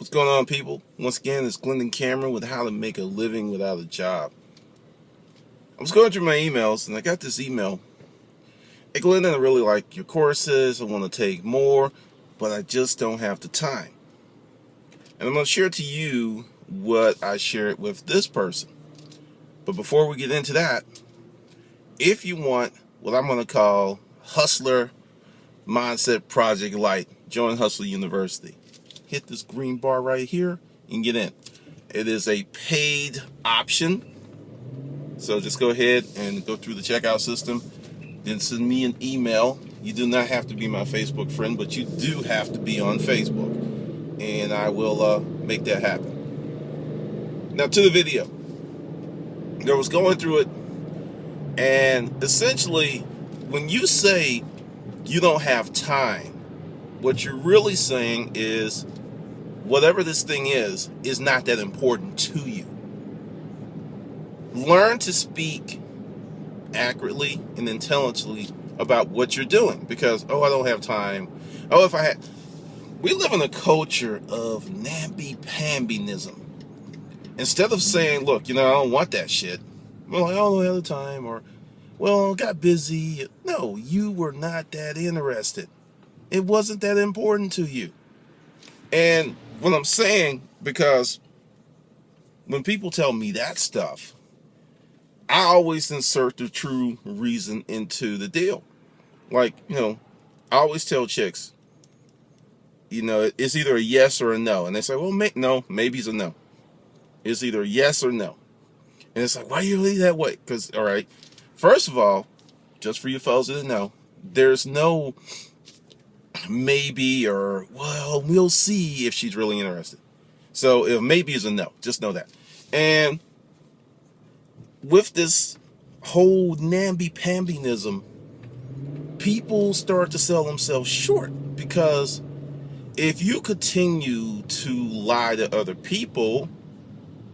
What's going on, people? Once again, it's Glendon Cameron with How to Make a Living Without a Job. I was going through my emails and I got this email. Hey, Glendon, I really like your courses. I want to take more, but I just don't have the time. And I'm going to share to you what I shared with this person. But before we get into that, if you want what I'm going to call Hustler Mindset Project Light, join Hustler University. Hit this green bar right here and get in. It is a paid option. So just go ahead and go through the checkout system. Then send me an email. You do not have to be my Facebook friend, but you do have to be on Facebook. And I will make that happen. Now to the video. I was going through it, and essentially when you say you don't have time, what you're really saying is whatever this thing is not that important to you. Learn to speak accurately and intelligently about what you're doing, because I don't have time. If I had. We live in a culture of namby-pambyism. Instead of saying, look, I don't want that shit. Well, I don't have the time, or, well, I got busy. No, you were not that interested. It wasn't that important to you. And what I'm saying, because when people tell me that stuff, I always insert the true reason into the deal. Like, I always tell chicks, it's either a yes or a no. And they say, well, no, maybe's a no. It's either a yes or no. And it's like, why do you leave that way? Because, all right, first of all, just for you fellas that know, there's no maybe or, well, we'll see if she's really interested. So if maybe is a no, just know that. And with this whole namby-pambyism, people start to sell themselves short, because if you continue to lie to other people,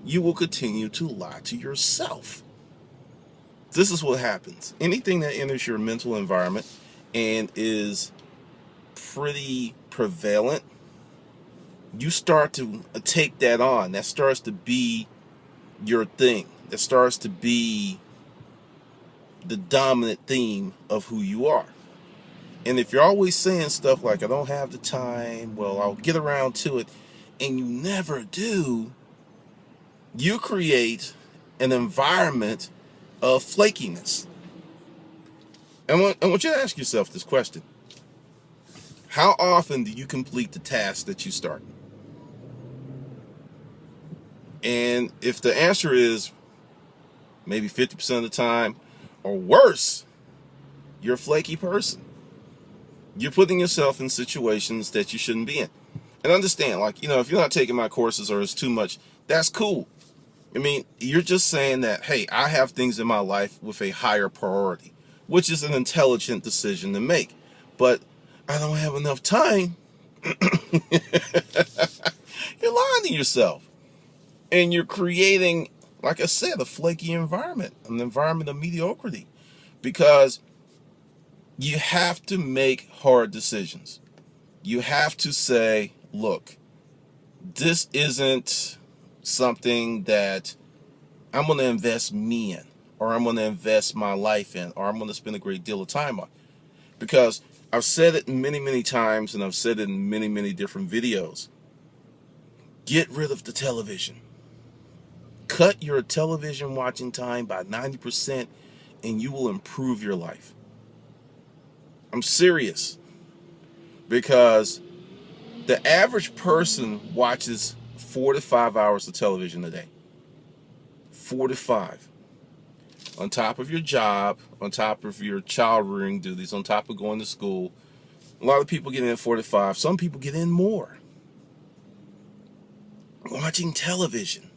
you will continue to lie to yourself. This is what happens. Anything that enters your mental environment and is pretty prevalent, you start to take that on. That starts to be your thing. That starts to be the dominant theme of who you are. And if you're always saying stuff like, I don't have the time, well, I'll get around to it, and you never do, you create an environment of flakiness. And I want you to ask yourself this question. How often do you complete the task that you start? And if the answer is maybe 50% of the time, or worse, you're a flaky person. You're putting yourself in situations that you shouldn't be in. And understand, if you're not taking my courses or it's too much, that's cool. I mean, you're just saying that, hey, I have things in my life with a higher priority, which is an intelligent decision to make. But I don't have enough time. You're lying to yourself. And you're creating, like I said, a flaky environment, an environment of mediocrity. Because you have to make hard decisions. You have to say, look, this isn't something that I'm going to invest me in, or I'm going to invest my life in, or I'm going to spend a great deal of time on. Because I've said it many, many times, and I've said it in many, many different videos. Get rid of the television. Cut your television watching time by 90%, and you will improve your life. I'm serious. Because the average person watches 4 to 5 hours of television a day. 4 to 5. On top of your job, on top of your child rearing duties, on top of going to school. A lot of people get in 4 to 5. Some people get in more. Watching television.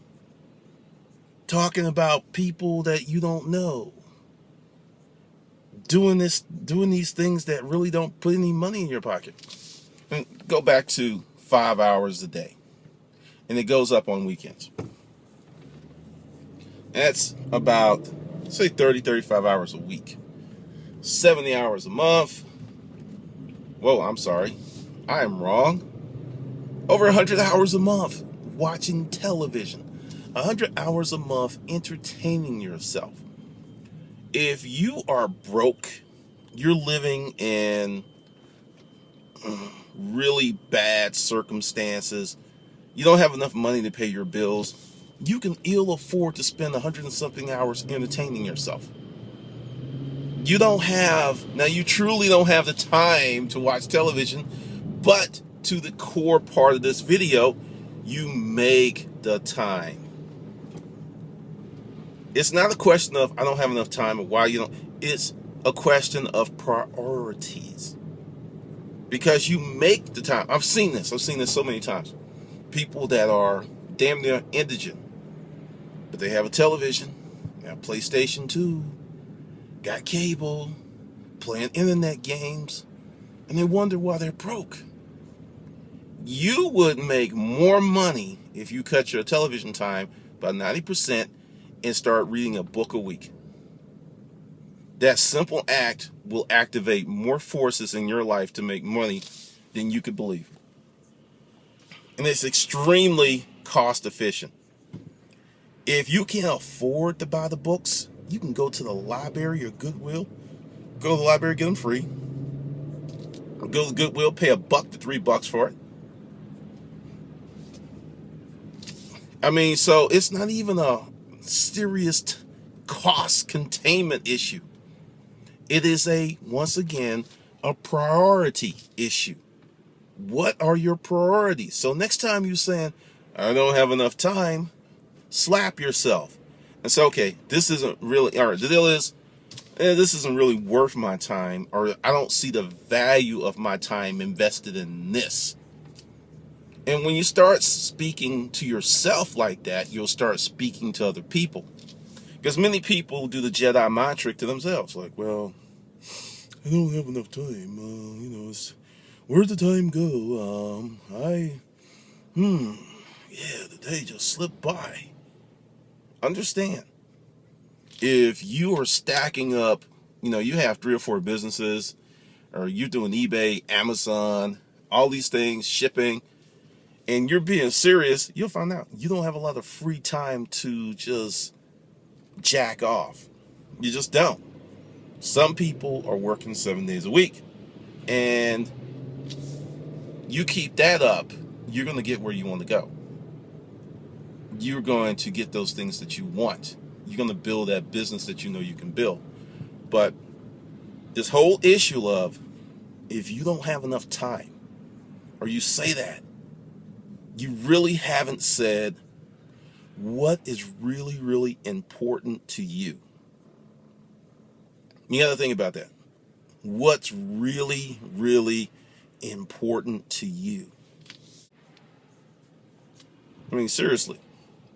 Talking about people that you don't know. Doing these things that really don't put any money in your pocket. And go back to 5 hours a day. And it goes up on weekends. That's about, say, 30, 35 hours a week. 70 hours a month. Whoa, I'm sorry. I am wrong. Over 100 hours a month watching television. 100 hours a month entertaining yourself. If you are broke, you're living in really bad circumstances, you don't have enough money to pay your bills, you can ill afford to spend 100 and something hours entertaining yourself. You truly don't have the time to watch television, but to the core part of this video, you make the time. It's not a question of I don't have enough time or why you don't. It's a question of priorities. Because you make the time. I've seen this so many times. People that are damn near indigent, but they have a television, they have PlayStation 2, got cable, playing internet games, and they wonder why they're broke. You would make more money if you cut your television time by 90% and start reading a book a week. That simple act will activate more forces in your life to make money than you could believe. And it's extremely cost efficient. If you can't afford to buy the books, you can go to the library or Goodwill. Go to the library, get them free. Or go to Goodwill, pay $1 to $3 for it. I mean, so it's not even a serious cost containment issue. It is once again, a priority issue. What are your priorities? So next time you're saying, I don't have enough time, slap yourself and say, okay, this isn't really, all right, the deal is, this isn't really worth my time, or I don't see the value of my time invested in this. And when you start speaking to yourself like that, you'll start speaking to other people. Because many people do the Jedi mind trick to themselves. Like, well, I don't have enough time. Where'd the time go? The day just slipped by. Understand, if you are stacking up, you have 3 or 4 businesses, or you're doing eBay, Amazon, all these things, shipping, and you're being serious, you'll find out you don't have a lot of free time to just jack off. You just don't. Some people are working 7 days a week, and you keep that up, you're going to get where you want to go. You're going to get those things that you want. You're going to build that business that you know you can build. But this whole issue of, if you don't have enough time, or you say that, you really haven't said what is really, really important to you. You got to think about that. What's really, really important to you? I mean, seriously,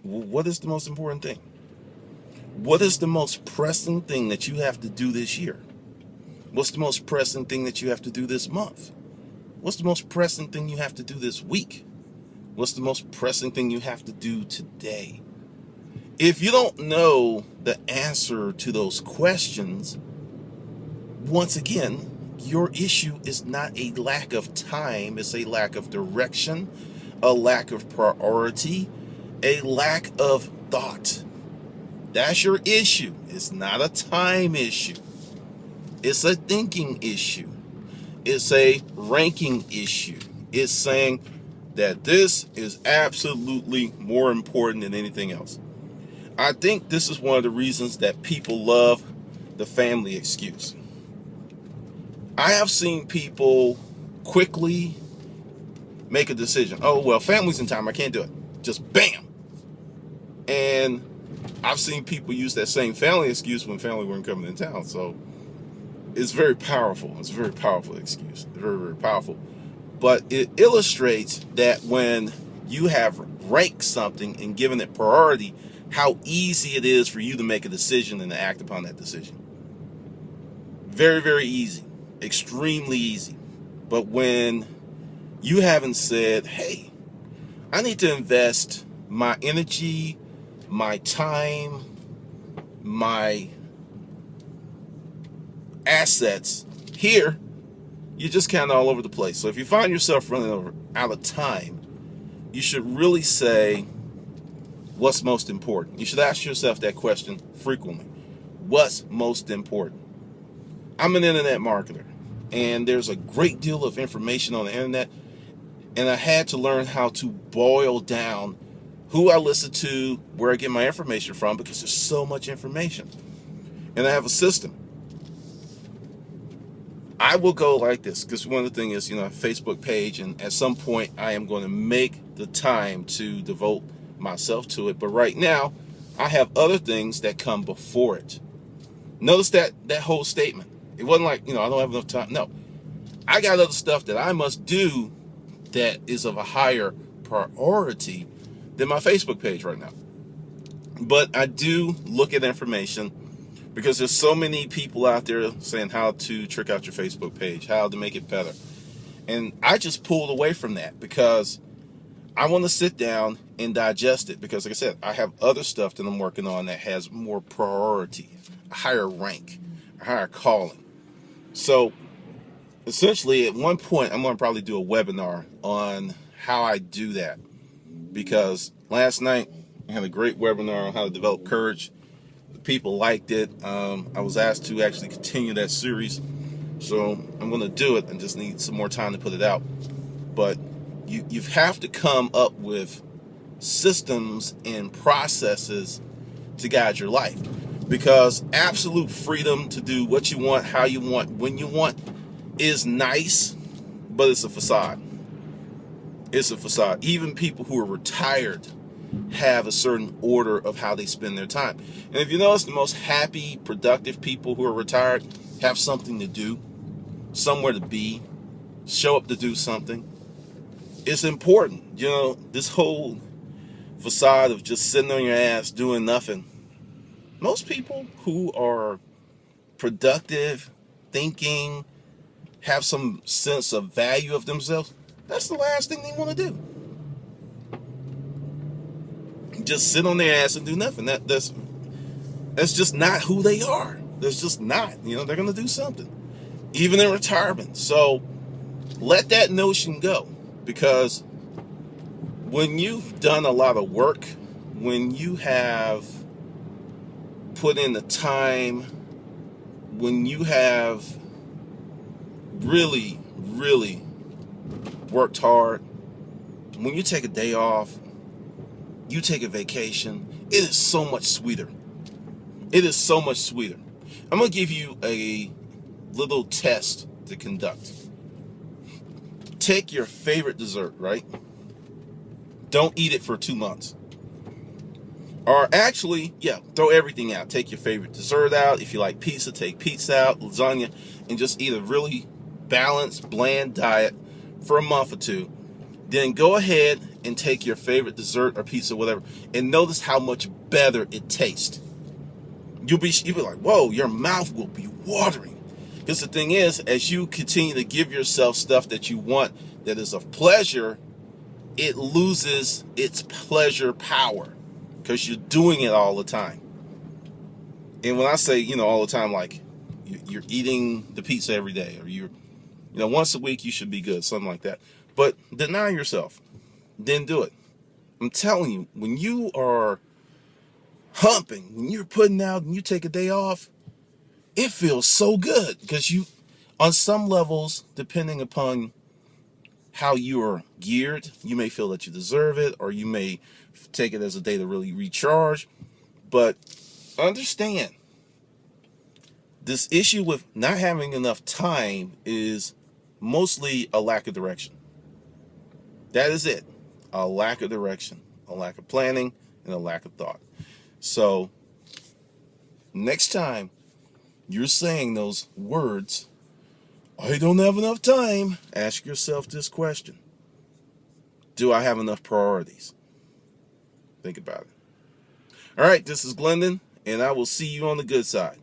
what is the most important thing? What is the most pressing thing that you have to do this year? What's the most pressing thing that you have to do this month? What's the most pressing thing you have to do this week? What's the most pressing thing you have to do today? If you don't know the answer to those questions, once again, your issue is not a lack of time, it's a lack of direction, a lack of priority, a lack of thought. That's your issue. It's not a time issue. It's a thinking issue. It's a ranking issue. It's saying that this is absolutely more important than anything else. I think this is one of the reasons that people love the family excuse. I have seen people quickly make a decision. Oh, well, family's in time, I can't do it. Just bam. And I've seen people use that same family excuse when family weren't coming in town. So it's very powerful. It's a very powerful excuse. Very, very powerful. But it illustrates that when you have ranked something and given it priority, how easy it is for you to make a decision and to act upon that decision. Very, very easy. Extremely easy. But when you haven't said, hey, I need to invest my energy, my time, my assets here, you're just kind of all over the place. So if you find yourself running out of time, you should really say what's most important. You should ask yourself that question frequently. What's most important? I'm an internet marketer, and there's a great deal of information on the internet, and I had to learn how to boil down who I listen to, where I get my information from, because there's so much information. And I have a system. I will go like this, because one of the things is, a Facebook page, and at some point I am going to make the time to devote myself to it. But right now, I have other things that come before it. Notice that whole statement. It wasn't like, I don't have enough time. No, I got other stuff that I must do that is of a higher priority than my Facebook page right now. But I do look at information, because there's so many people out there saying how to trick out your Facebook page, how to make it better. And I just pulled away from that, because I want to sit down and digest it, because like I said, I have other stuff that I'm working on that has more priority, a higher rank, a higher calling. So essentially, at one point, I'm going to probably do a webinar on how I do that, because last night I had a great webinar on how to develop courage. The people liked it. I was asked to actually continue that series, so I'm going to do it. I just need some more time to put it out. But you have to come up with systems and processes to guide your life, because absolute freedom to do what you want, how you want, when you want is nice, but it's a facade. It's a facade. Even people who are retired have a certain order of how they spend their time. And if you notice, the most happy, productive people who are retired have something to do, somewhere to be, show up to do something. It's important. This whole facade of just sitting on your ass doing nothing. Most people who are productive, thinking, have some sense of value of themselves, that's the last thing they want to do. Just sit on their ass and do nothing. That's just not who they are. That's just not. They're going to do something, even in retirement. So let that notion go, because when you've done a lot of work, when you have put in the time, when you have really, really worked hard, when you take a day off, you take a vacation, it is so much sweeter. It is so much sweeter. I'm going to give you a little test to conduct. Take your favorite dessert, right? Don't eat it for 2 months. Or actually, throw everything out. Take your favorite dessert out. If you like pizza, take pizza out, lasagna, and just eat a really balanced, bland diet for a month or two. Then go ahead and take your favorite dessert or pizza, whatever, and notice how much better it tastes. You'll be like, whoa, your mouth will be watering. Because the thing is, as you continue to give yourself stuff that you want that is of pleasure, it loses its pleasure power, because you're doing it all the time. And when I say, all the time, like you're eating the pizza every day, or you're, once a week you should be good, something like that. But deny yourself. Then do it. I'm telling you, when you are humping, when you're putting out and you take a day off, it feels so good, because you, on some levels, depending upon how you are geared, you may feel that you deserve it, or you may take it as a day to really recharge. But understand, this issue with not having enough time is mostly a lack of direction. That is it. A lack of direction, a lack of planning, and a lack of thought. So next time you're saying those words, I don't have enough time, ask yourself this question. Do I have enough priorities? Think about it. All right, this is Glendon, and I will see you on the good side.